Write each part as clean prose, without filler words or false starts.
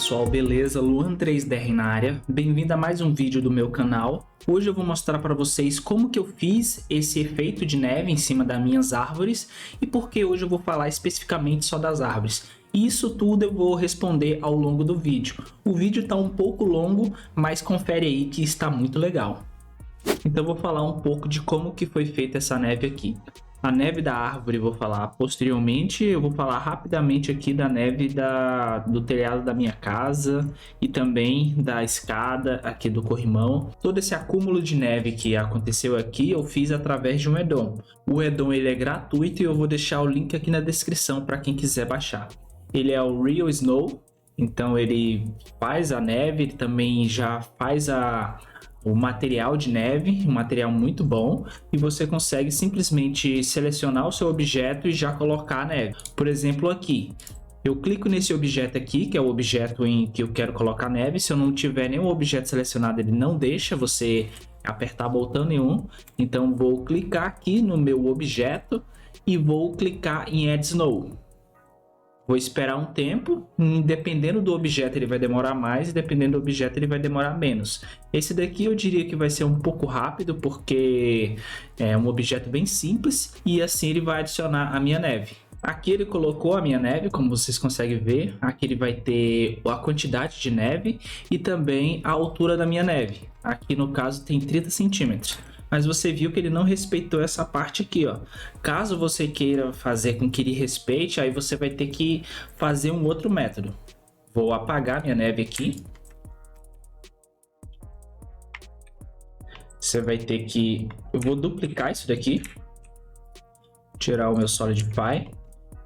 pessoal, beleza? Luan 3DR na área, bem-vindo a mais um vídeo do meu canal. Hoje eu vou mostrar para vocês como que eu fiz esse efeito de neve em cima das minhas árvores e por que hoje eu vou falar especificamente só das árvores. Isso tudo eu vou responder ao longo do vídeo. O vídeo está um pouco longo, mas confere aí que está muito legal. Então eu vou falar um pouco de como que foi feita essa neve aqui. A neve da árvore eu vou falar posteriormente, eu vou falar rapidamente aqui da neve do telhado da minha casa e também da escada aqui do corrimão. Todo esse acúmulo de neve que aconteceu aqui eu fiz através de um add-on. O add-on ele é gratuito e eu vou deixar o link aqui na descrição para quem quiser baixar. Ele é o Real Snow, então ele faz a neve, ele também já faz o material de neve, um material muito bom, e você consegue simplesmente selecionar o seu objeto e já colocar a neve. Por exemplo, aqui, eu clico nesse objeto aqui, que é o objeto em que eu quero colocar neve. Se eu não tiver nenhum objeto selecionado, ele não deixa você apertar botão nenhum. Então vou clicar aqui no meu objeto e vou clicar em Add Snow. Vou esperar um tempo, dependendo do objeto ele vai demorar mais e dependendo do objeto ele vai demorar menos. Esse daqui eu diria que vai ser um pouco rápido porque é um objeto bem simples e assim ele vai adicionar a minha neve. Aqui ele colocou a minha neve, como vocês conseguem ver. Aqui ele vai ter a quantidade de neve e também a altura da minha neve. Aqui no caso tem 30 centímetros. Mas você viu que ele não respeitou essa parte aqui, ó. Caso você queira fazer com que ele respeite, aí você vai ter que fazer um outro método. Vou apagar minha neve aqui. Você vai ter que... Eu vou duplicar isso daqui. Tirar o meu Solidify.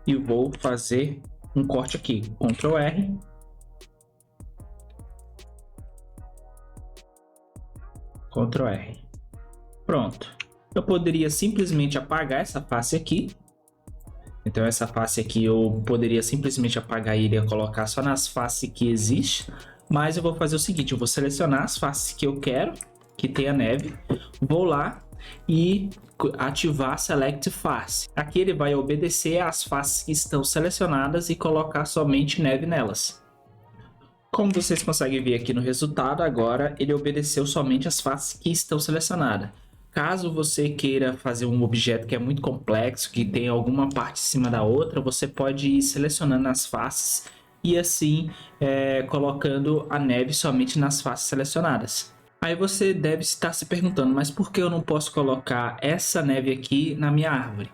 E vou fazer um corte aqui. Ctrl R. Ctrl R. Pronto, eu poderia simplesmente apagar essa face aqui. Então essa face aqui eu poderia simplesmente apagar e iria colocar só nas faces que existe. Mas eu vou fazer o seguinte, eu vou selecionar as faces que eu quero, que tenha neve. Vou lá e ativar Select Face. Aqui ele vai obedecer às faces que estão selecionadas e colocar somente neve nelas. Como vocês conseguem ver aqui no resultado, agora ele obedeceu somente as faces que estão selecionadas. Caso você queira fazer um objeto que é muito complexo, que tem alguma parte em cima da outra, você pode ir selecionando as faces e assim colocando a neve somente nas faces selecionadas. Aí você deve estar se perguntando, mas por que eu não posso colocar essa neve aqui na minha árvore?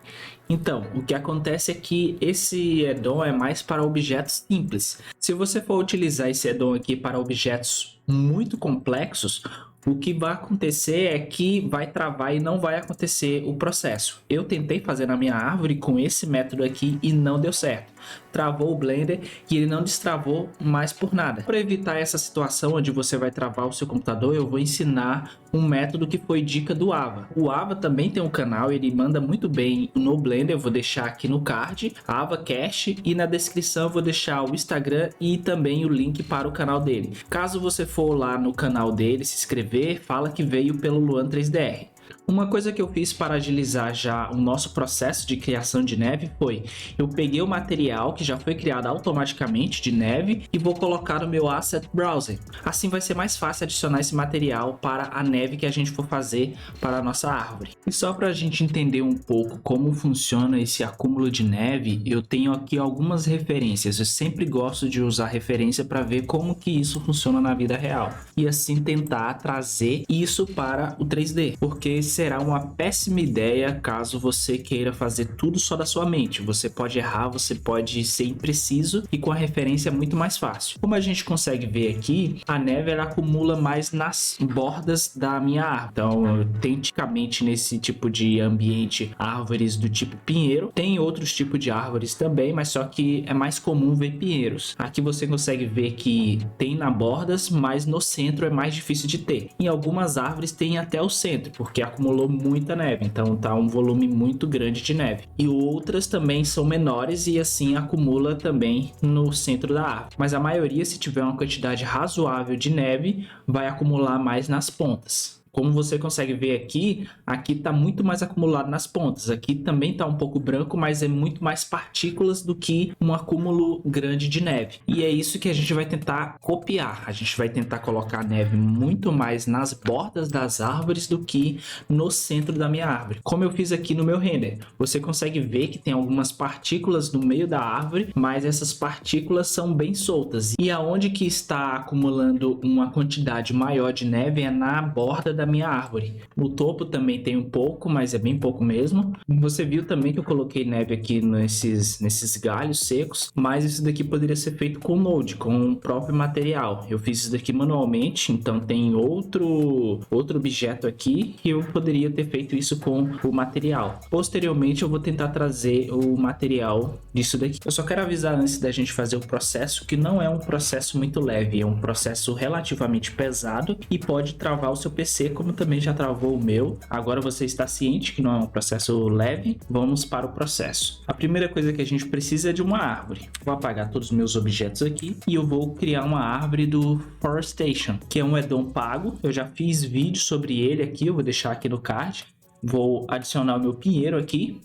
Então, o que acontece é que esse add-on é mais para objetos simples. Se você for utilizar esse add-on aqui para objetos muito complexos, o que vai acontecer é que vai travar e não vai acontecer o processo. Eu tentei fazer na minha árvore com esse método aqui e não deu certo. Travou o Blender e ele não destravou mais por nada. Para evitar essa situação onde você vai travar o seu computador, eu vou ensinar um método que foi dica do Ava. O Ava também tem um canal, ele manda muito bem no Blender. Eu vou deixar aqui no card, Ava Cache, e na descrição eu vou deixar o Instagram e também o link para o canal dele. Caso você for lá no canal dele, se inscrever, fala que veio pelo Luan 3DR. Uma coisa que eu fiz para agilizar já o nosso processo de criação de neve foi, eu peguei o material que já foi criado automaticamente de neve e vou colocar no meu Asset Browser. Assim vai ser mais fácil adicionar esse material para a neve que a gente for fazer para a nossa árvore. E só para a gente entender um pouco como funciona esse acúmulo de neve, eu tenho aqui algumas referências. Eu sempre gosto de usar referência para ver como que isso funciona na vida real. E assim tentar trazer isso para o 3D, porque será uma péssima ideia caso você queira fazer tudo só da sua mente. Você pode errar, você pode ser impreciso e com a referência é muito mais fácil. Como a gente consegue ver aqui, a neve ela acumula mais nas bordas da minha árvore. Então, autenticamente nesse tipo de ambiente, árvores do tipo pinheiro. Tem outros tipos de árvores também, mas só que é mais comum ver pinheiros. Aqui você consegue ver que tem na bordas, mas no centro é mais difícil de ter. Em algumas árvores tem até o centro, porque acumulou muita neve, então tá um volume muito grande de neve. E outras também são menores e assim acumula também no centro da árvore. Mas a maioria, se tiver uma quantidade razoável de neve, vai acumular mais nas pontas. Como você consegue ver aqui, aqui está muito mais acumulado nas pontas. Aqui também está um pouco branco, mas é muito mais partículas do que um acúmulo grande de neve. E é isso que a gente vai tentar copiar. A gente vai tentar colocar neve muito mais nas bordas das árvores do que no centro da minha árvore. Como eu fiz aqui no meu render, você consegue ver que tem algumas partículas no meio da árvore, mas essas partículas são bem soltas. E aonde que está acumulando uma quantidade maior de neve é na borda da minha árvore. No topo também tem um pouco, mas é bem pouco mesmo. Você viu também que eu coloquei neve aqui nesses galhos secos, mas isso daqui poderia ser feito com molde, com o próprio material. Eu fiz isso daqui manualmente, então tem outro objeto aqui e eu poderia ter feito isso com o material. Posteriormente eu vou tentar trazer o material disso daqui. Eu só quero avisar antes da gente fazer o processo que não é um processo muito leve, é um processo relativamente pesado e pode travar o seu PC, como também já travou o meu. Agora você está ciente que não é um processo leve, vamos para o processo. A primeira coisa que a gente precisa é de uma árvore. Vou apagar todos os meus objetos aqui e eu vou criar uma árvore do Forestation, que é um add-on pago. Eu já fiz vídeo sobre ele aqui, eu vou deixar aqui no card. Vou adicionar o meu pinheiro aqui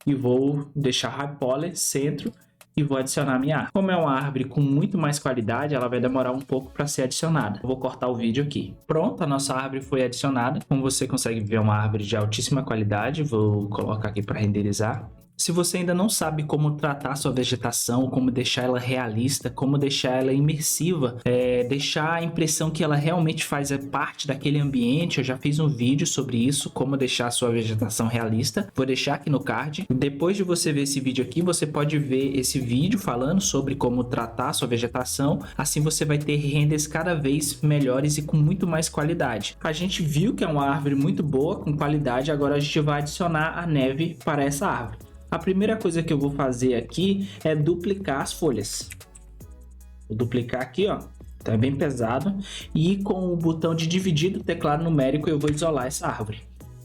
e vou deixar High Poly centro e vou adicionar a minha árvore. Como é uma árvore com muito mais qualidade, ela vai demorar um pouco para ser adicionada. Eu vou cortar o vídeo aqui. Pronto, a nossa árvore foi adicionada. Como você consegue ver, é uma árvore de altíssima qualidade. Vou colocar aqui para renderizar. Se você ainda não sabe como tratar sua vegetação, como deixar ela realista, como deixar ela imersiva, deixar a impressão que ela realmente faz parte daquele ambiente, eu já fiz um vídeo sobre isso, como deixar a sua vegetação realista. Vou deixar aqui no card. Depois de você ver esse vídeo aqui, você pode ver esse vídeo falando sobre como tratar a sua vegetação. Assim você vai ter renders cada vez melhores e com muito mais qualidade. A gente viu que é uma árvore muito boa, com qualidade, agora a gente vai adicionar a neve para essa árvore. A primeira coisa que eu vou fazer aqui é duplicar as folhas. Vou duplicar aqui, ó. Tá bem pesado. E com o botão de dividir do teclado numérico eu vou isolar essa árvore.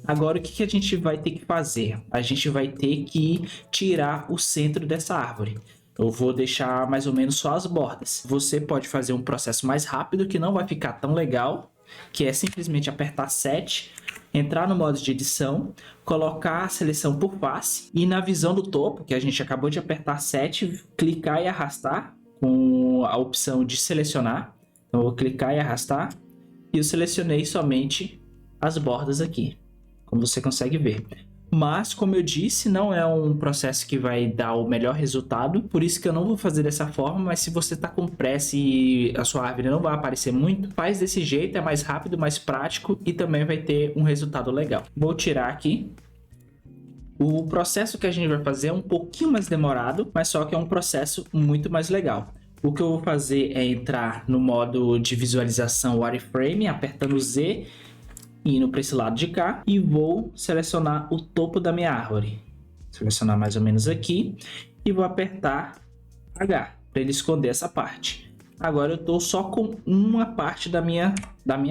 Agora o que a gente vai ter que fazer? A gente vai ter que tirar o centro dessa árvore. Eu vou deixar mais ou menos só as bordas. Você pode fazer um processo mais rápido que não vai ficar tão legal, que é simplesmente apertar 7, entrar no modo de edição, colocar a seleção por face e na visão do topo, que a gente acabou de apertar 7, clicar e arrastar com a opção de selecionar. Então, eu vou clicar e arrastar e eu selecionei somente as bordas aqui, como você consegue ver. Mas, como eu disse, não é um processo que vai dar o melhor resultado, por isso que eu não vou fazer dessa forma, mas se você está com pressa e a sua árvore não vai aparecer muito, faz desse jeito, é mais rápido, mais prático e também vai ter um resultado legal. Vou tirar aqui. O processo que a gente vai fazer é um pouquinho mais demorado, mas só que é um processo muito mais legal. O que eu vou fazer é entrar no modo de visualização wireframe, apertando Z, indo para esse lado de cá e vou selecionar o topo da minha árvore. Selecionar mais ou menos aqui e vou apertar H para ele esconder essa parte. Agora eu estou só com uma parte da minha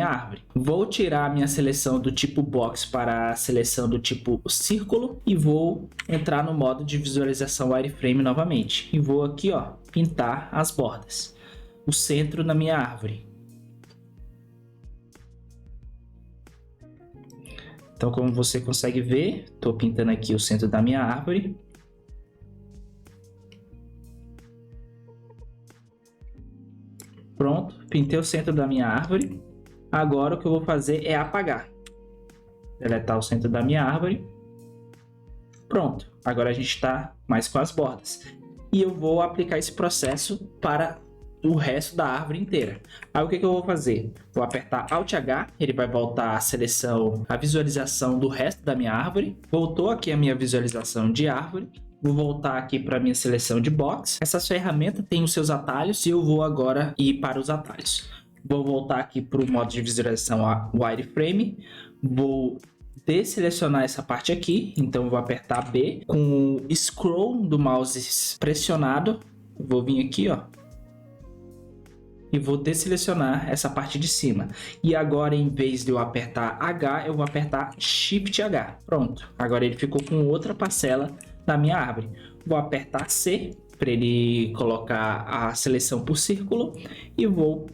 árvore. Vou tirar a minha seleção do tipo box para a seleção do tipo círculo e vou entrar no modo de visualização wireframe novamente. E vou aqui, ó, pintar as bordas, o centro da minha árvore. Então, como você consegue ver, estou pintando aqui o centro da minha árvore. Pronto, pintei o centro da minha árvore. Agora o que eu vou fazer é apagar. Deletar o centro da minha árvore. Pronto, agora a gente está mais com as bordas. E eu vou aplicar esse processo para o resto da árvore inteira. Aí o que eu vou fazer? Vou apertar Alt H, ele vai voltar a seleção, a visualização do resto da minha árvore. Voltou aqui a minha visualização de árvore. Vou voltar aqui para a minha seleção de box. Essa ferramenta tem os seus atalhos e eu vou agora ir para os atalhos. Vou voltar aqui para o modo de visualização wireframe. Vou desselecionar essa parte aqui, então vou apertar B. Com o scroll do mouse pressionado, vou vir aqui, ó, e vou desselecionar essa parte de cima. E agora, em vez de eu apertar H, eu vou apertar Shift H. Pronto, agora ele ficou com outra parcela da minha árvore. Vou apertar C para ele colocar a seleção por círculo e vou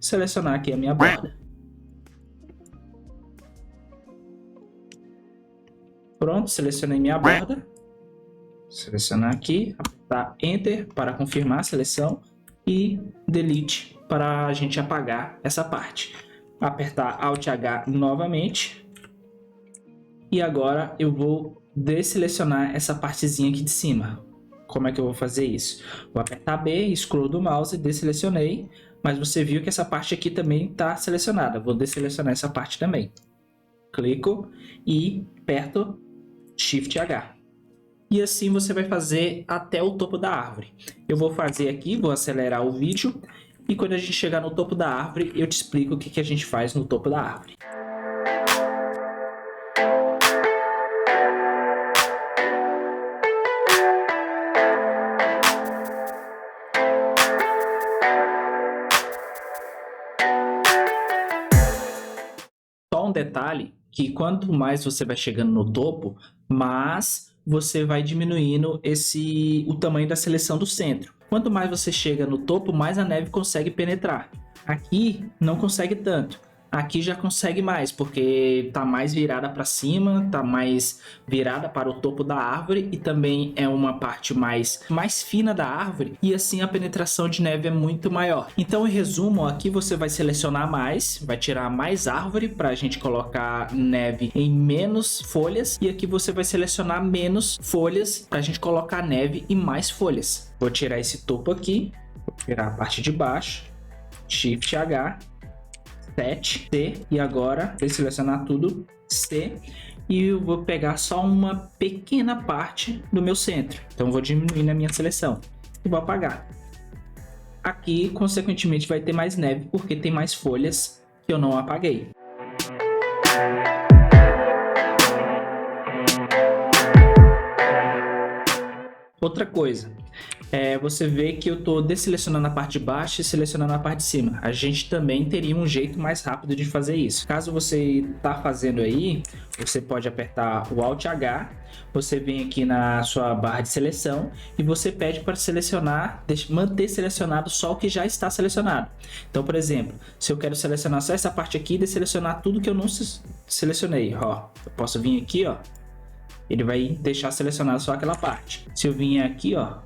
selecionar aqui a minha borda. Pronto, selecionei minha borda. Selecionar aqui, apertar Enter para confirmar a seleção e Delete para a gente apagar essa parte. Apertar Alt H novamente. E agora eu vou desselecionar essa partezinha aqui de cima. Como é que eu vou fazer isso? Vou apertar B, scroll do mouse, desselecionei, mas você viu que essa parte aqui também está selecionada. Vou desselecionar essa parte também. Clico e aperto Shift H. E assim você vai fazer até o topo da árvore. Eu vou fazer aqui, vou acelerar o vídeo, e quando a gente chegar no topo da árvore, eu te explico o que a gente faz no topo da árvore. Só um detalhe, que quanto mais você vai chegando no topo, mais você vai diminuindo o tamanho da seleção do centro. Quanto mais você chega no topo, mais a neve consegue penetrar. Aqui não consegue tanto. Aqui já consegue mais, porque está mais virada para cima, está mais virada para o topo da árvore e também é uma parte mais fina da árvore e assim a penetração de neve é muito maior. Então, em resumo, aqui você vai selecionar mais, vai tirar mais árvore para a gente colocar neve em menos folhas e aqui você vai selecionar menos folhas para a gente colocar neve e mais folhas. Vou tirar esse topo aqui, vou tirar a parte de baixo, Shift H, 7, C, e agora vou selecionar tudo, C, e eu vou pegar só uma pequena parte do meu centro. Então vou diminuir na minha seleção e vou apagar. Aqui, consequentemente, vai ter mais neve porque tem mais folhas que eu não apaguei. Outra coisa, você vê que eu estou desselecionando a parte de baixo e selecionando a parte de cima. A gente também teria um jeito mais rápido de fazer isso. Caso você está fazendo aí, você pode apertar o Alt H, você vem aqui na sua barra de seleção e você pede para selecionar, manter selecionado só o que já está selecionado. Então, por exemplo, se eu quero selecionar só essa parte aqui e desselecionar tudo que eu não selecionei, ó, eu posso vir aqui, ó. Ele vai deixar selecionado só aquela parte. Se eu vier aqui, ó,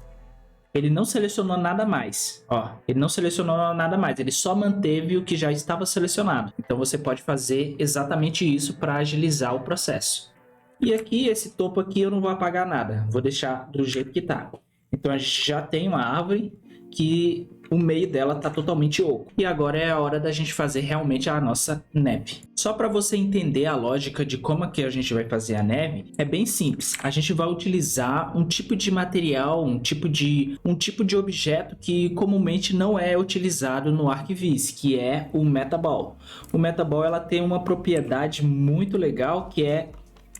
ele não selecionou nada mais. Ó, ele não selecionou nada mais. Ele só manteve o que já estava selecionado. Então você pode fazer exatamente isso para agilizar o processo. E aqui, esse topo aqui, eu não vou apagar nada. Vou deixar do jeito que está. Então a gente já tem uma árvore que o meio dela está totalmente oco. E agora é a hora da gente fazer realmente a nossa neve. Só para você entender a lógica de como que a gente vai fazer a neve, é bem simples. A gente vai utilizar um tipo de material, um tipo de objeto que comumente não é utilizado no ArcVis, que é o Metaball. O Metaball ela tem uma propriedade muito legal que é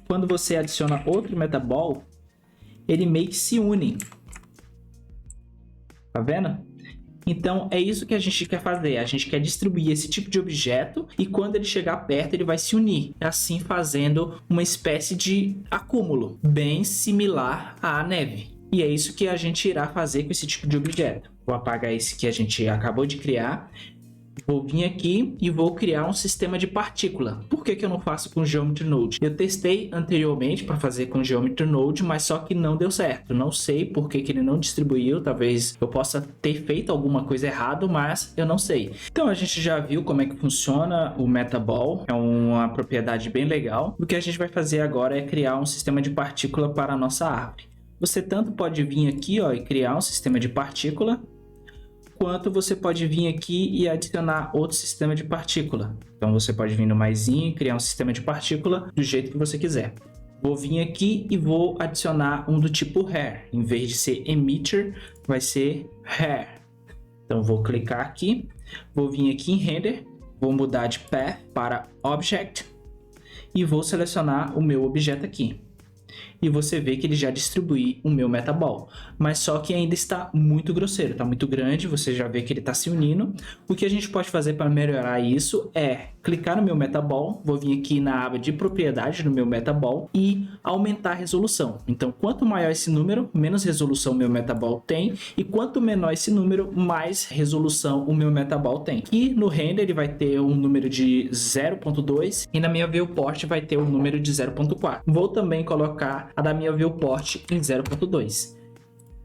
quando você adiciona outro Metaball, ele meio que se une. Tá vendo? Então é isso que a gente quer fazer, a gente quer distribuir esse tipo de objeto e quando ele chegar perto ele vai se unir, assim fazendo uma espécie de acúmulo, bem similar à neve. E é isso que a gente irá fazer com esse tipo de objeto. Vou apagar esse que a gente acabou de criar. Vou vir aqui e vou criar um sistema de partícula. Por que eu não faço com Geometry Node? Eu testei anteriormente para fazer com Geometry Node, mas só que não deu certo. Não sei por que ele não distribuiu. Talvez eu possa ter feito alguma coisa errada, mas eu não sei. Então a gente já viu como é que funciona o Metaball. É uma propriedade bem legal. O que a gente vai fazer agora é criar um sistema de partícula para a nossa árvore. Você tanto pode vir aqui, ó, e criar um sistema de partícula, quanto você pode vir aqui e adicionar outro sistema de partícula. Então você pode vir no maisinho e criar um sistema de partícula do jeito que você quiser. Vou vir aqui e vou adicionar um do tipo Hair. Em vez de ser Emitter, vai ser Hair. Então vou clicar aqui, vou vir aqui em Render, vou mudar de Path para Object e vou selecionar o meu objeto aqui. e você vê que ele já distribui o meu metaball. Mas só que ainda está muito grosseiro, está muito grande, você já vê que ele está se unindo. O que a gente pode fazer para melhorar isso é clicar no meu metaball, vou vir aqui na aba de propriedade do meu metaball e aumentar a resolução. Então, quanto maior esse número, menos resolução o meu metaball tem, e quanto menor esse número, mais resolução o meu metaball tem. E no render ele vai ter um número de 0.2 e na minha viewport vai ter um número de 0.4. Vou também colocar a da minha viewport em 0.2.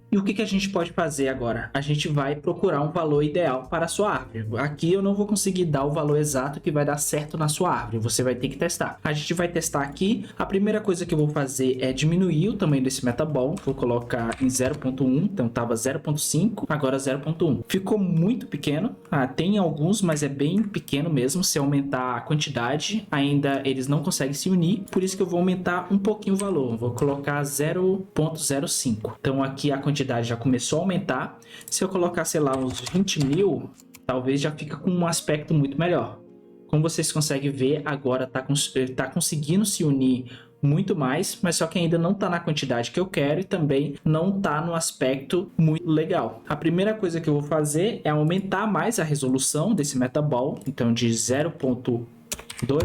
E o que a gente pode fazer agora? A gente vai procurar um valor ideal para a sua árvore. Aqui eu não vou conseguir dar o valor exato que vai dar certo na sua árvore. Você vai ter que testar. A gente vai testar aqui. A primeira coisa que eu vou fazer é diminuir o tamanho desse metaball. Vou colocar em 0.1. Então estava 0.5, agora 0.1. Ficou muito pequeno. Tem alguns, mas é bem pequeno mesmo. Se aumentar a quantidade, ainda eles não conseguem se unir. Por isso que eu vou aumentar um pouquinho o valor. Vou colocar 0.05. Então aqui a quantidade já começou a aumentar. Se eu colocar, sei lá, uns 20 mil, talvez já fica com um aspecto muito melhor. Como vocês conseguem ver, agora tá conseguindo se unir muito mais, mas só que ainda não está na quantidade que eu quero e também não está no aspecto muito legal. A primeira coisa que eu vou fazer é aumentar mais a resolução desse metaball, então de 0.2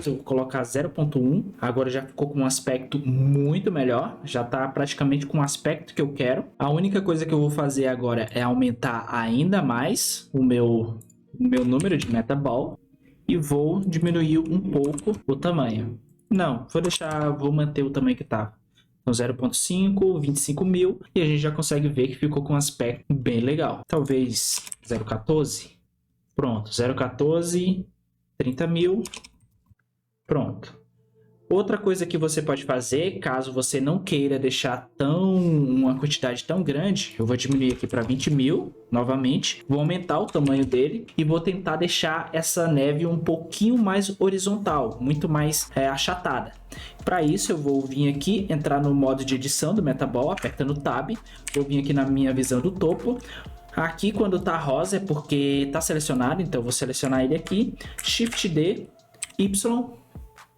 eu vou colocar 0.1, agora já ficou com um aspecto muito melhor, já está praticamente com o aspecto que eu quero. A única coisa que eu vou fazer agora é aumentar ainda mais o meu número de metaball e vou diminuir um pouco o tamanho. Não, vou manter o tamanho que estava. Então 0.5, 25 mil, e a gente já consegue ver que ficou com um aspecto bem legal. Talvez 0.14, pronto, 0.14, 30 mil. Pronto. Outra coisa que você pode fazer, caso você não queira deixar uma quantidade tão grande, eu vou diminuir aqui para 20 mil novamente, vou aumentar o tamanho dele e vou tentar deixar essa neve um pouquinho mais horizontal, muito mais achatada. Para isso eu vou vir aqui, entrar no modo de edição do metaball, apertando Tab, vou vir aqui na minha visão do topo. Aqui quando tá rosa é porque tá selecionado, então eu vou selecionar ele aqui, Shift D, Y.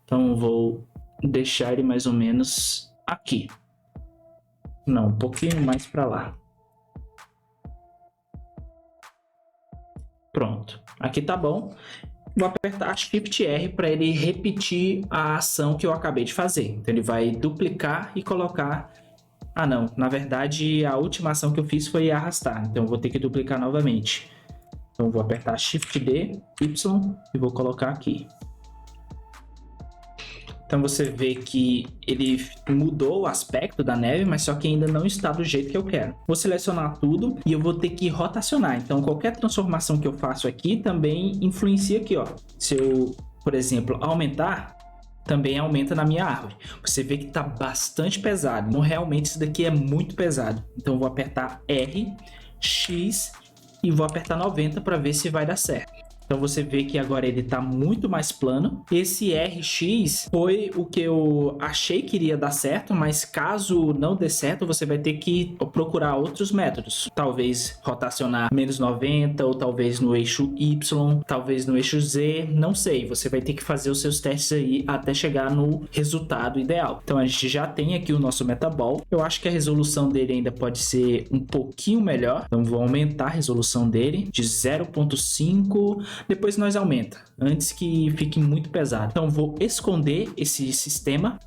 Então vou deixar ele mais ou menos aqui. Não, um pouquinho mais para lá. Pronto. Aqui tá bom. Vou apertar Shift R para ele repetir a ação que eu acabei de fazer. Então ele vai duplicar e colocar... Ah não, na verdade a última ação que eu fiz foi arrastar. Então eu vou ter que duplicar novamente. Então vou apertar Shift D, Y e vou colocar aqui. Então você vê que ele mudou o aspecto da neve, mas só que ainda não está do jeito que eu quero. Vou selecionar tudo e eu vou ter que rotacionar. Então qualquer transformação que eu faço aqui também influencia aqui, ó. Se eu, por exemplo, aumentar, também aumenta na minha árvore. Você vê que está bastante pesado. Então realmente isso daqui é muito pesado. Então eu vou apertar R, X e vou apertar 90 para ver se vai dar certo. Então você vê que agora ele está muito mais plano. Esse RX foi o que eu achei que iria dar certo, mas caso não dê certo, você vai ter que procurar outros métodos. Talvez rotacionar menos 90, ou talvez no eixo Y, talvez no eixo Z, não sei. Você vai ter que fazer os seus testes aí até chegar no resultado ideal. Então a gente já tem aqui o nosso metaball. Eu acho que a resolução dele ainda pode ser um pouquinho melhor. Então vou aumentar a resolução dele de 0.5. Depois nós aumenta, antes que fique muito pesado. Então vou esconder esse sistema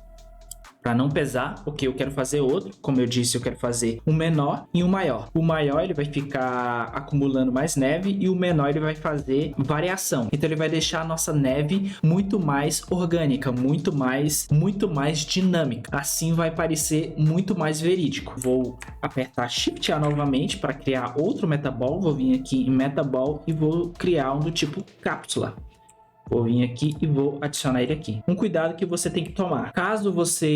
para não pesar, porque eu quero fazer outro. Como eu disse, eu quero fazer um menor e um maior. O maior ele vai ficar acumulando mais neve e o menor ele vai fazer variação. Então ele vai deixar a nossa neve muito mais orgânica, muito mais dinâmica. Assim vai parecer muito mais verídico. Vou apertar Shift A novamente para criar outro metaball. Vou vir aqui em metaball e vou criar um do tipo cápsula. Vou vir aqui e vou adicionar ele aqui. Um cuidado que você tem que tomar. Caso você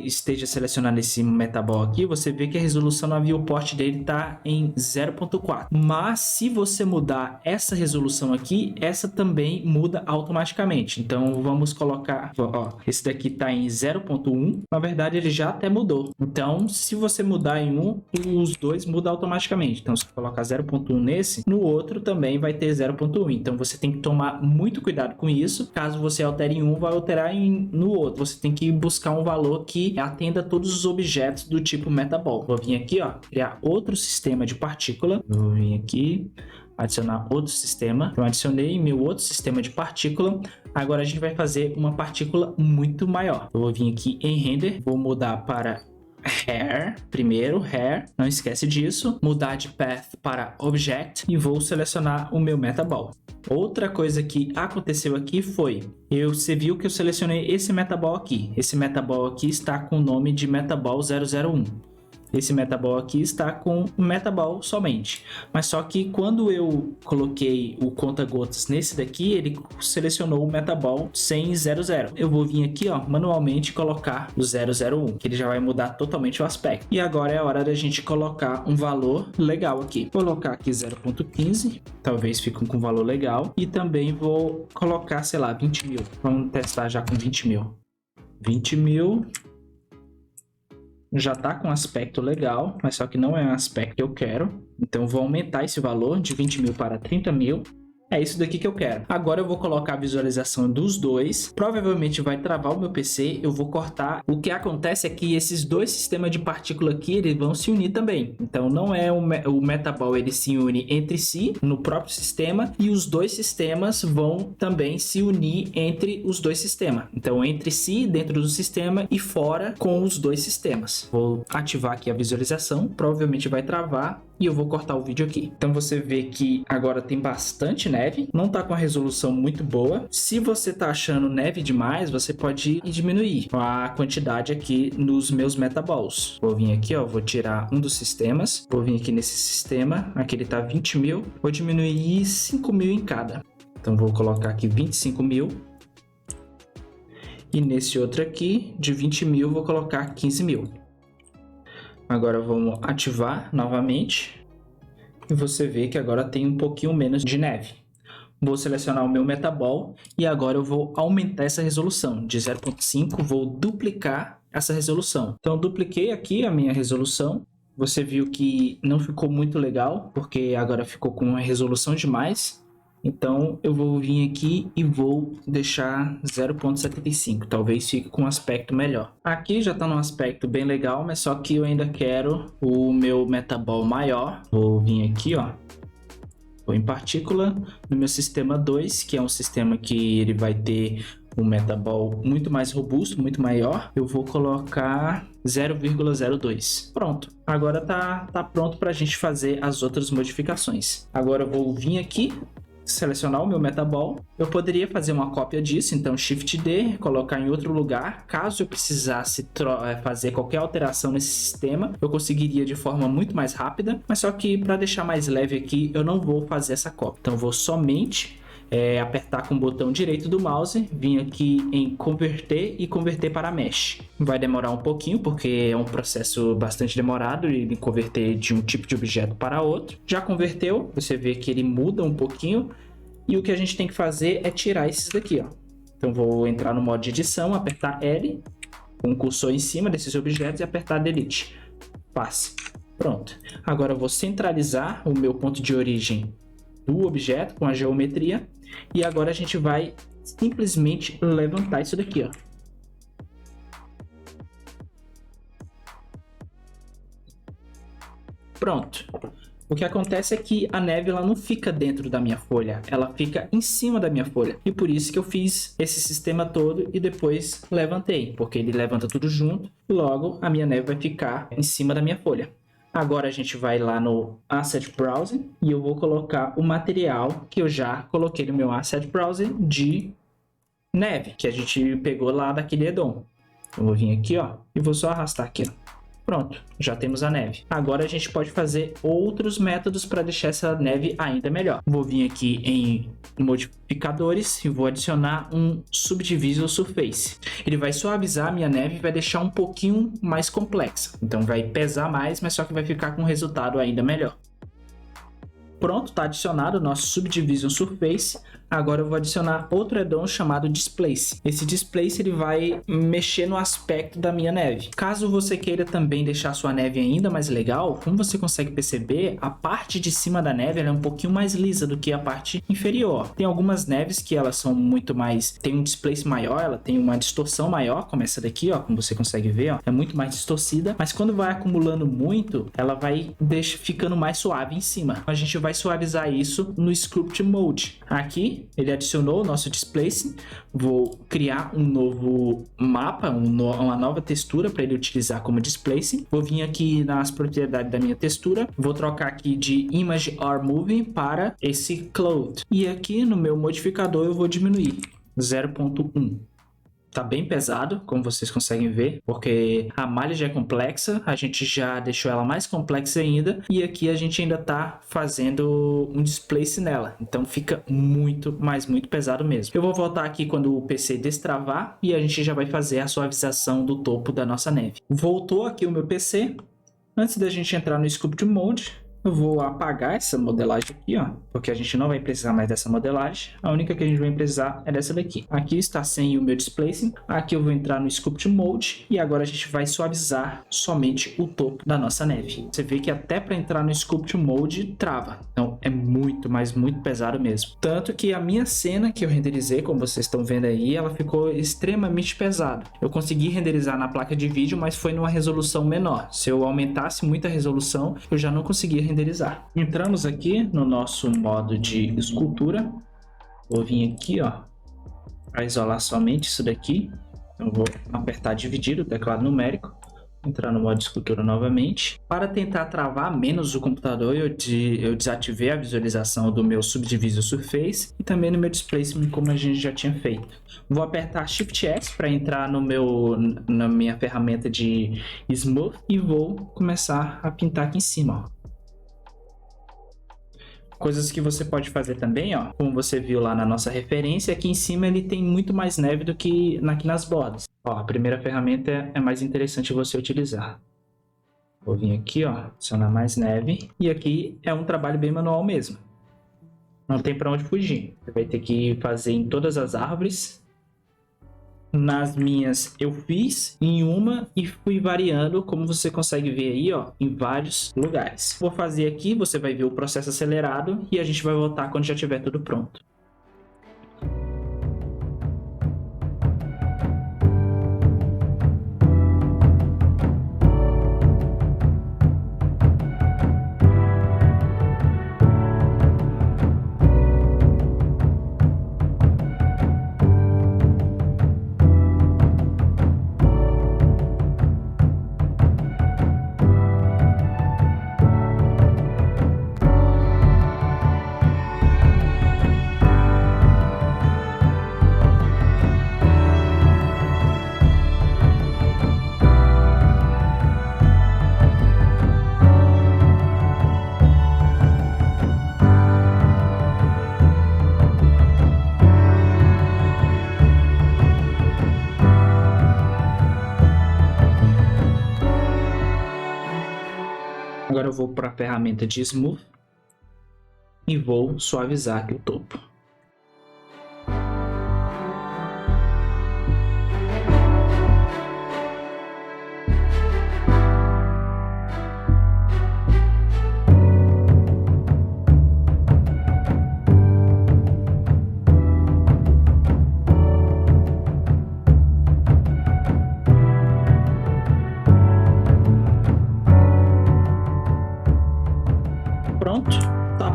esteja selecionando esse metaball aqui, você vê que a resolução na viewport dele está em 0.4. Mas se você mudar essa resolução aqui, essa também muda automaticamente. Então vamos colocar, ó, esse daqui está em 0.1. Na verdade ele já até mudou. Então se você mudar em um, os dois mudam automaticamente. Então se colocar 0.1 nesse, no outro também vai ter 0.1. Então você tem que tomar muito cuidado cuidado com isso. Caso você altere em um, vai alterar no outro. Você tem que buscar um valor que atenda todos os objetos do tipo Metaball. Vou vir aqui, ó, criar outro sistema de partícula. Vou vir aqui, adicionar outro sistema. Eu adicionei meu outro sistema de partícula. Agora a gente vai fazer uma partícula muito maior. Eu vou vir aqui em Render, vou mudar para Hair, primeiro, Hair, não esquece disso. Mudar de Path para Object e vou selecionar o meu Metaball. Outra coisa que aconteceu aqui foi, você viu que eu selecionei esse Metaball aqui. Esse Metaball aqui está com o nome de Metaball 001. Esse Metaball aqui está com o Metaball somente. Mas só que quando eu coloquei o conta-gotas nesse daqui, ele selecionou o Metaball sem 00. Eu vou vir aqui, ó, manualmente colocar o 001, que ele já vai mudar totalmente o aspecto. E agora é a hora da gente colocar um valor legal aqui. Vou colocar aqui 0.15, talvez fique com um valor legal. E também vou colocar, sei lá, 20 mil. Vamos testar já com 20 mil. 20 mil... já tá com um aspecto legal, mas só que não é um aspecto que eu quero. Então vou aumentar esse valor de 20 mil para 30 mil. É isso daqui que eu quero. Agora eu vou colocar a visualização dos dois. Provavelmente vai travar o meu PC. Eu vou cortar. O que acontece é que esses dois sistemas de partícula aqui, eles vão se unir também. Então não é o Metaball, ele se une entre si no próprio sistema. E os dois sistemas vão também se unir entre os dois sistemas. Então entre si, dentro do sistema e fora com os dois sistemas. Vou ativar aqui a visualização. Provavelmente vai travar. E eu vou cortar o vídeo aqui. Então você vê que agora tem bastante neve. Não tá com a resolução muito boa. Se você tá achando neve demais, você pode diminuir a quantidade aqui nos meus Metaballs. Vou vir aqui, ó. Vou tirar um dos sistemas. Vou vir aqui nesse sistema. Aqui ele tá 20 mil. Vou diminuir 5 mil em cada. Então vou colocar aqui 25 mil. E nesse outro aqui, de 20 mil, vou colocar 15 mil. Agora vamos ativar novamente e você vê que agora tem um pouquinho menos de neve. Vou selecionar o meu Metaball e agora eu vou aumentar essa resolução de 0.5, vou duplicar essa resolução. Então dupliquei aqui a minha resolução. Você viu que não ficou muito legal porque agora ficou com uma resolução demais. Então eu vou vir aqui e vou deixar 0.75, talvez fique com um aspecto melhor. Aqui já está num aspecto bem legal, mas só que eu ainda quero o meu Metaball maior. Vou vir aqui, ó, vou em partícula, no meu sistema 2, que é um sistema que ele vai ter um Metaball muito mais robusto, muito maior. Eu vou colocar 0,02. Pronto, agora tá pronto para a gente fazer as outras modificações. Agora eu vou vir aqui, selecionar o meu Metaball. Eu poderia fazer uma cópia disso, então Shift D, colocar em outro lugar. Caso eu precisasse fazer qualquer alteração nesse sistema, eu conseguiria de forma muito mais rápida, mas só que para deixar mais leve aqui, eu não vou fazer essa cópia. Então vou somente apertar com o botão direito do mouse, vir aqui em converter e converter para mesh. Vai demorar um pouquinho porque é um processo bastante demorado de converter de um tipo de objeto para outro. Já converteu, você vê que ele muda um pouquinho e o que a gente tem que fazer é tirar esses daqui, ó. Então vou entrar no modo de edição, apertar L com o cursor em cima desses objetos e apertar Delete. Passe. Pronto. Agora eu vou centralizar o meu ponto de origem do objeto com a geometria e agora a gente vai simplesmente levantar isso daqui, ó. Pronto. O que acontece é que a neve ela não fica dentro da minha folha, ela fica em cima da minha folha. E por isso que eu fiz esse sistema todo e depois levantei, porque ele levanta tudo junto e logo a minha neve vai ficar em cima da minha folha. Agora a gente vai lá no Asset Browser e eu vou colocar o material que eu já coloquei no meu Asset Browser de neve, que a gente pegou lá daquele Edom. Eu vou vir aqui, ó, e vou só arrastar aqui, ó. Pronto, já temos a neve. Agora a gente pode fazer outros métodos para deixar essa neve ainda melhor. Vou vir aqui em modificadores e vou adicionar um Subdivision Surface. Ele vai suavizar a minha neve e vai deixar um pouquinho mais complexa. Então vai pesar mais, mas só que vai ficar com um resultado ainda melhor. Pronto, está adicionado o nosso Subdivision Surface. Agora eu vou adicionar outro add-on chamado Displace. Esse Displace ele vai mexer no aspecto da minha neve. Caso você queira também deixar sua neve ainda mais legal, como você consegue perceber, a parte de cima da neve ela é um pouquinho mais lisa do que a parte inferior. Tem algumas neves que elas são muito mais... tem um displace maior, ela tem uma distorção maior, como essa daqui, ó, como você consegue ver, ó, é muito mais distorcida, mas quando vai acumulando muito, ela vai ficando mais suave em cima. A gente vai suavizar isso no Sculpt Mode. Aqui, ele adicionou o nosso displace. Vou criar um novo mapa, uma nova textura para ele utilizar como displace. Vou vir aqui nas propriedades da minha textura, vou trocar aqui de Image or Moving para esse Cloud. E aqui no meu modificador eu vou diminuir 0.1. Tá bem pesado, como vocês conseguem ver, porque a malha já é complexa, a gente já deixou ela mais complexa ainda, e aqui a gente ainda tá fazendo um displace nela, então fica muito, mas muito pesado mesmo. Eu vou voltar aqui quando o PC destravar, e a gente já vai fazer a suavização do topo da nossa neve. Voltou aqui o meu PC, antes da gente entrar no Sculpt Mode, eu vou apagar essa modelagem aqui, ó, porque a gente não vai precisar mais dessa modelagem. A única que a gente vai precisar é dessa daqui. Aqui está sem o meu displacing. Aqui eu vou entrar no Sculpt Mode e agora a gente vai suavizar somente o topo da nossa neve. Você vê que até para entrar no Sculpt Mode trava. Então é muito, mas muito pesado mesmo. Tanto que a minha cena que eu renderizei, como vocês estão vendo aí, ela ficou extremamente pesada. Eu consegui renderizar na placa de vídeo, mas foi numa resolução menor. Se eu aumentasse muito a resolução, eu já não conseguia renderizar. Entramos aqui no nosso modo de escultura. Vou vir aqui, ó, para isolar somente isso daqui. Eu vou apertar dividir o teclado numérico, entrar no modo de escultura novamente. Para tentar travar menos o computador, eu desativei a visualização do meu Subdivision Surface e também no meu Displacement, como a gente já tinha feito. Vou apertar Shift S para entrar na minha ferramenta de Smooth e vou começar a pintar aqui em cima, ó. Coisas que você pode fazer também, ó, como você viu lá na nossa referência, aqui em cima ele tem muito mais neve do que aqui nas bordas. Ó, a primeira ferramenta é mais interessante você utilizar. Vou vir aqui, ó, adicionar mais neve. E aqui é um trabalho bem manual mesmo. Não tem para onde fugir. Você vai ter que fazer em todas as árvores. Nas minhas eu fiz em uma e fui variando, como você consegue ver aí, ó, em vários lugares. Vou fazer aqui, você vai ver o processo acelerado e a gente vai voltar quando já tiver tudo pronto. Agora eu vou para a ferramenta de Smooth e vou suavizar aqui o topo.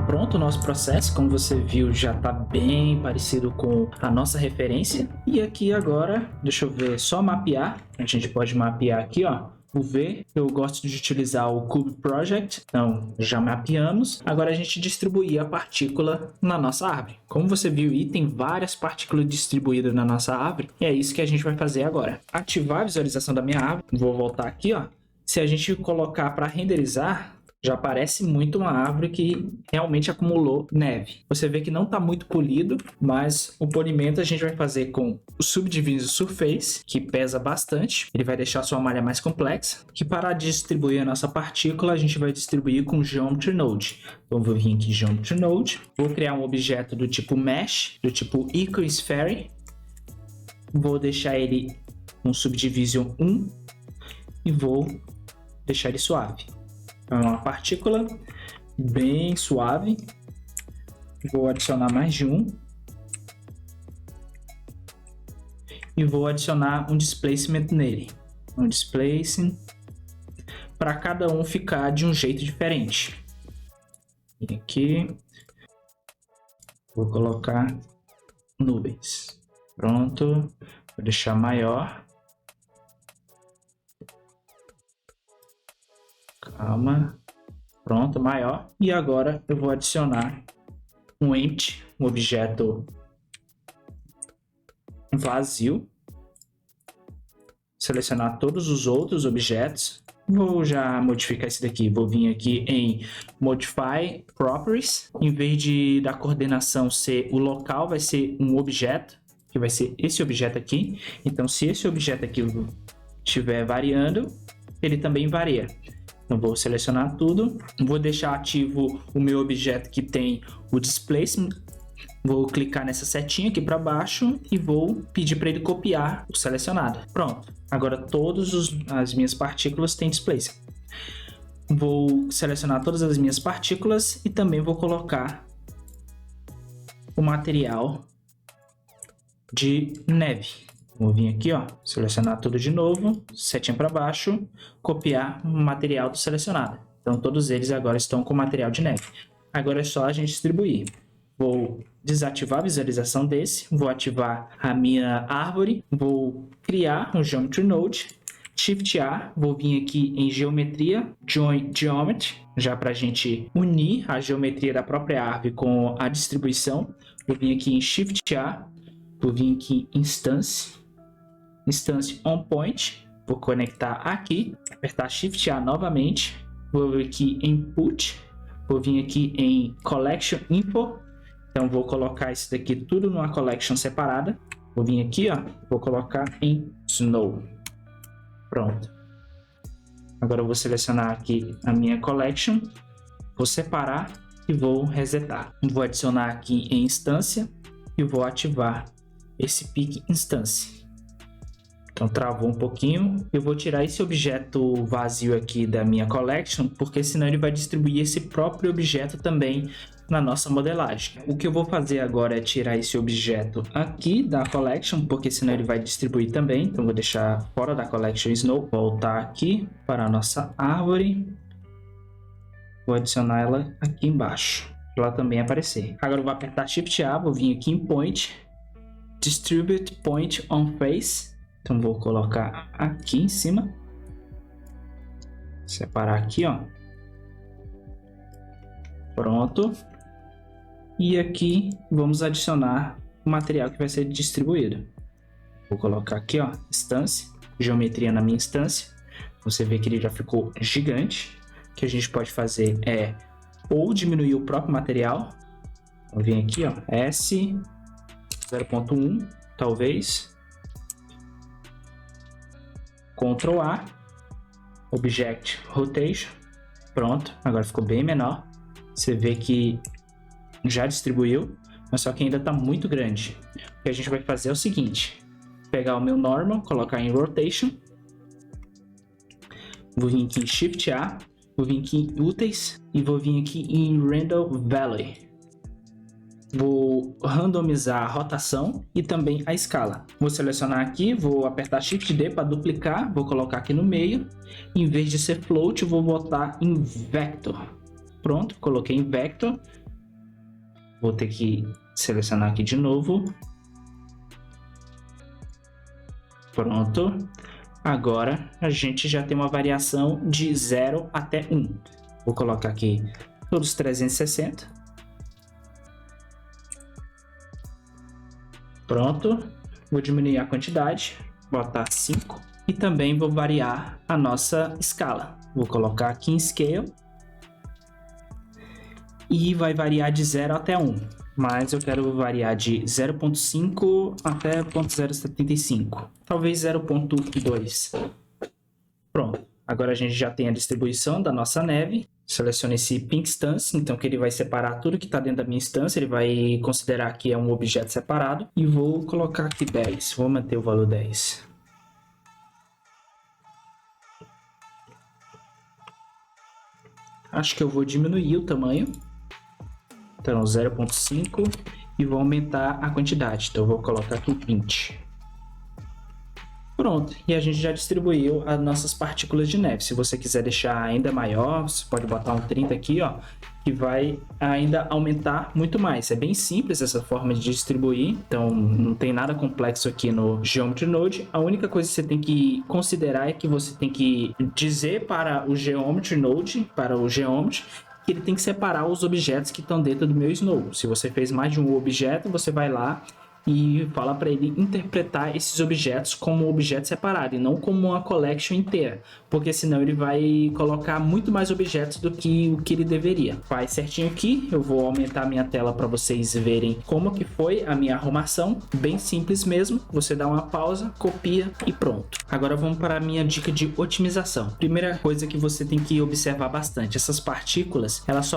Pronto o nosso processo, como você viu, já está bem parecido com a nossa referência. E aqui agora, deixa eu ver, só mapear. A gente pode mapear aqui, ó, o V. Eu gosto de utilizar o Cube Project, então já mapeamos. Agora a gente distribuir a partícula na nossa árvore. Como você viu aí, tem várias partículas distribuídas na nossa árvore, e é isso que a gente vai fazer agora. Ativar a visualização da minha árvore. Vou voltar aqui, ó. Se a gente colocar para renderizar, Já parece muito uma árvore que realmente acumulou neve. Você vê que não está muito polido, mas o polimento a gente vai fazer com o Subdivision Surface, que pesa bastante. Ele vai deixar sua malha mais complexa. E para distribuir a nossa partícula, a gente vai distribuir com Geometry Node. Então vou vir aqui em Geometry Node, vou criar um objeto do tipo Mesh, do tipo EcoSphere. Vou deixar ele com Subdivision 1 e vou deixar ele suave. É uma partícula bem suave. Vou adicionar mais de um. E vou adicionar um displacement nele. Um displacement para cada um ficar de um jeito diferente. E aqui vou colocar nuvens. Pronto. Vou deixar maior. Calma. Pronto, maior. E agora eu vou adicionar um empty, um objeto vazio. Selecionar todos os outros objetos. Vou já modificar esse daqui. Vou vir aqui em Modify Properties. Em vez da coordenação ser o local, vai ser um objeto, que vai ser esse objeto aqui. Então, se esse objeto aqui estiver variando, ele também varia. Então, vou selecionar tudo. Vou deixar ativo o meu objeto que tem o Displacement. Vou clicar nessa setinha aqui para baixo e vou pedir para ele copiar o selecionado. Pronto. Agora todas as minhas partículas têm Displacement. Vou selecionar todas as minhas partículas e também vou colocar o material de neve. Vou vir aqui, ó, selecionar tudo de novo, setinha para baixo, copiar o material do selecionado. Então todos eles agora estão com material de neve. Agora é só a gente distribuir. Vou desativar a visualização desse, vou ativar a minha árvore, vou criar um Geometry Node, Shift A, vou vir aqui em Geometria, Join Geometry, já para a gente unir a geometria da própria árvore com a distribuição. Vou vir aqui em Shift A, vou vir aqui em Instance On Point, vou conectar aqui, apertar Shift A novamente, vou vir aqui em Input, vou vir aqui em Collection Info. Então, vou colocar isso daqui tudo numa collection separada. Vou vir aqui, ó, vou colocar em Snow. Pronto. Agora eu vou selecionar aqui a minha collection, vou separar e vou resetar. Vou adicionar aqui em instância e vou ativar esse pick instância. Então travou um pouquinho. Eu vou tirar esse objeto vazio aqui da minha collection, porque senão ele vai distribuir esse próprio objeto também na nossa modelagem. O que eu vou fazer agora é tirar esse objeto aqui da collection, porque senão ele vai distribuir também. Então vou deixar fora da collection Snow, voltar aqui para a nossa árvore. Vou adicionar ela aqui embaixo, para ela também aparecer. Agora eu vou apertar Shift A, vou vir aqui em Point, Distribute Point on Face. Então vou colocar aqui em cima, separar aqui, ó. Pronto. E aqui vamos adicionar o material que vai ser distribuído. Vou colocar aqui, ó, instância, geometria na minha instância. Você vê que ele já ficou gigante. O que a gente pode fazer é ou diminuir o próprio material. Vou vir aqui, ó, S 0.1, talvez. Ctrl A, Object Rotation. Pronto, agora ficou bem menor. Você vê que já distribuiu, mas só que ainda está muito grande. O que a gente vai fazer é o seguinte: pegar o meu normal, colocar em rotation, vou vir aqui em Shift A, vou vir aqui em úteis e vou vir aqui em Random Valley. Vou randomizar a rotação e também a escala. Vou selecionar aqui, vou apertar Shift D para duplicar, vou colocar aqui no meio. Em vez de ser float, vou botar em vector. Pronto, coloquei em vector. Vou ter que selecionar aqui de novo. Pronto. Agora a gente já tem uma variação de 0 até 1. Vou colocar aqui todos 360. Pronto. Vou diminuir a quantidade, botar 5. E também vou variar a nossa escala. Vou colocar aqui em Scale. e vai variar de 0 até 1. Mas eu quero variar de 0.5 até 0.075. Talvez 0.2. Pronto. Agora a gente já tem a distribuição da nossa neve. Selecione esse Pink Instance, então que ele vai separar tudo que está dentro da minha instância. Ele vai considerar que é um objeto separado. E vou colocar aqui 10. Vou manter o valor 10. Acho que eu vou diminuir o tamanho. Então 0.5 e vou aumentar a quantidade. Então eu vou colocar aqui 20. Pronto, e a gente já distribuiu as nossas partículas de neve. Se você quiser deixar ainda maior, você pode botar um 30 aqui, ó, que vai ainda aumentar muito mais. É bem simples essa forma de distribuir, então não tem nada complexo aqui no Geometry Node. A única coisa que você tem que considerar é que você tem que dizer para o Geometry Node, para o Geometry, que ele tem que separar os objetos que estão dentro do meu Snow. Se você fez mais de um objeto, você vai lá e fala para ele interpretar esses objetos como objetos separados e não como uma collection inteira, porque senão ele vai colocar muito mais objetos do que o que ele deveria. Faz certinho aqui, eu vou aumentar a minha tela para vocês verem como que foi a minha arrumação, bem simples mesmo. Você dá uma pausa, copia e pronto. Agora vamos para a minha dica de otimização. Primeira coisa que você tem que observar bastante, essas partículas, elas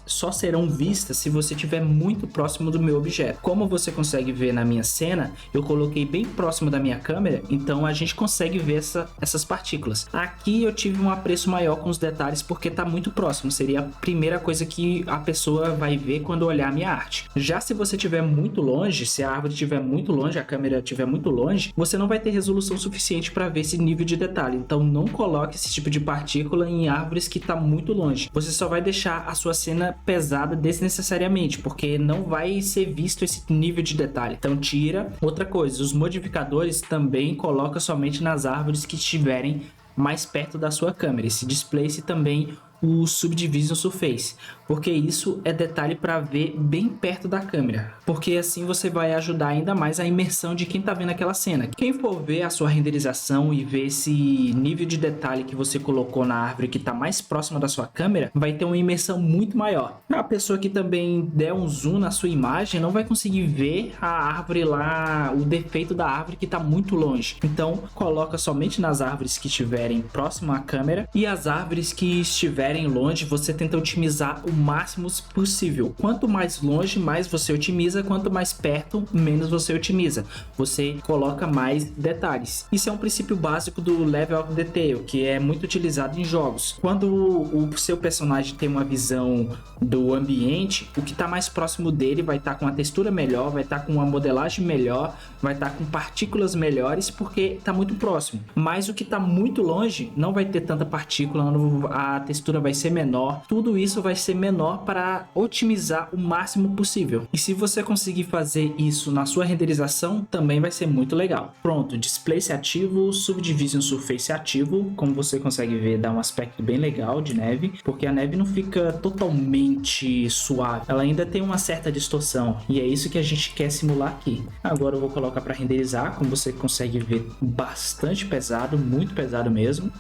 só serão vistas se você estiver muito próximo do meu objeto. Como você consegue ver na minha cena, eu coloquei bem próximo da minha câmera, então a gente consegue ver essas partículas. Aqui eu tive um apreço maior com os detalhes porque está muito próximo, seria a primeira coisa que a pessoa vai ver quando olhar a minha arte. Já se você estiver muito longe, se a árvore estiver muito longe, a câmera estiver muito longe, você não vai ter resolução suficiente para ver esse nível de detalhe, então não coloque esse tipo de partícula em árvores que está muito longe. Você só vai deixar a sua cena pesada desnecessariamente, porque não vai ser visto esse nível de detalhe. Então tira. Outra coisa, os modificadores também coloca somente nas árvores que estiverem mais perto da sua câmera. Esse displace também o Subdivision Surface, porque isso é detalhe para ver bem perto da câmera, porque assim você vai ajudar ainda mais a imersão de quem está vendo aquela cena. Quem for ver a sua renderização e ver esse nível de detalhe que você colocou na árvore que está mais próxima da sua câmera, vai ter uma imersão muito maior. A pessoa que também der um zoom na sua imagem não vai conseguir ver a árvore lá, o defeito da árvore que está muito longe. Então coloca somente nas árvores que estiverem próximo à câmera, e as árvores que estiverem longe, você tenta otimizar o máximo possível. Quanto mais longe, mais você otimiza, quanto mais perto, menos você otimiza. Você coloca mais detalhes. Isso é um princípio básico do Level of Detail, que é muito utilizado em jogos. Quando o seu personagem tem uma visão do ambiente, o que está mais próximo dele vai estar com a textura melhor, vai estar com uma modelagem melhor, vai estar com partículas melhores, porque está muito próximo. Mas o que está muito longe não vai ter tanta partícula, a textura vai ser menor, tudo isso vai ser menor para otimizar o máximo possível. E se você conseguir fazer isso na sua renderização, também vai ser muito legal. Pronto, Displace ativo, Subdivision Surface ativo, como você consegue ver, dá um aspecto bem legal de neve, porque a neve não fica totalmente suave, ela ainda tem uma certa distorção, e é isso que a gente quer simular aqui. Agora eu vou colocar para renderizar, como você consegue ver, bastante pesado, muito pesado mesmo.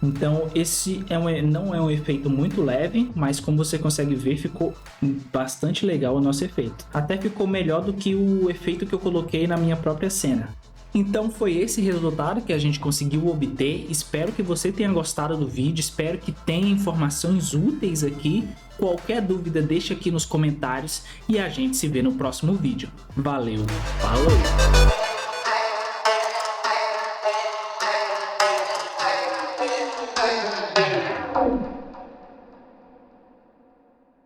Então esse não é um efeito muito leve, mas como você consegue ver, ficou bastante legal o nosso efeito. Até ficou melhor do que o efeito que eu coloquei na minha própria cena. Então foi esse resultado que a gente conseguiu obter. Espero que você tenha gostado do vídeo, espero que tenha informações úteis aqui. Qualquer dúvida deixa aqui nos comentários e a gente se vê no próximo vídeo. Valeu, falou! Hey.